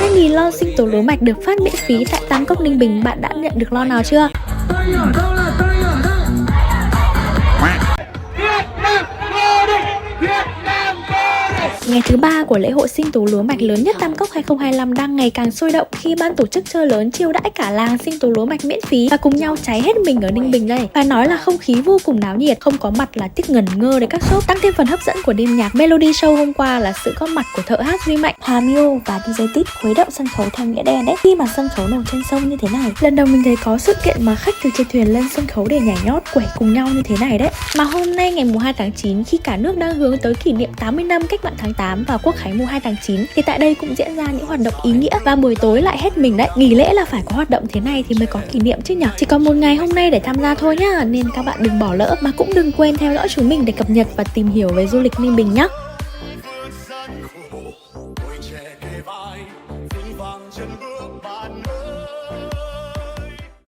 Thay vì lon sinh tố lúa mạch được phát miễn phí tại Tam Cốc Ninh Bình, bạn đã nhận được lon nào chưa? Ngày thứ 3 của lễ hội sinh tố lúa mạch lớn nhất Tam Cốc 2025 đang ngày càng sôi động khi ban tổ chức chơi lớn chiêu đãi cả làng sinh tố lúa mạch miễn phí và cùng nhau cháy hết mình ở Ninh Bình đây. Phải nói là không khí vô cùng náo nhiệt, không có mặt là tiếc ngẩn ngơ để các shop. Tăng thêm phần hấp dẫn của đêm nhạc Melody Show hôm qua là sự góp mặt của thợ hát Duy Mạnh, Hà Miu và DJ Tít khuấy động sân khấu theo nghĩa đen đấy. Khi mà sân khấu nổi trên sông như thế này, lần đầu mình thấy có sự kiện mà khách từ trên thuyền lên sân khấu để nhảy nhót quẩy cùng nhau như thế này đấy. Mà hôm nay ngày 2 tháng 9 khi cả nước đang hướng tới kỷ niệm 80 năm cách mạng tháng 8 và Quốc khánh 2 tháng 9 thì tại đây cũng diễn ra những hoạt động ý nghĩa và buổi tối lại hết mình đấy. Nghỉ lễ là phải có hoạt động thế này thì mới có kỷ niệm chứ nhở. Chỉ còn một ngày hôm nay để tham gia thôi nhá, nên các bạn đừng bỏ lỡ, mà cũng đừng quên theo dõi chúng mình để cập nhật và tìm hiểu về du lịch Ninh Bình nhé. Tuổi trẻ kề vai vững vàng chân bước bạn ơi.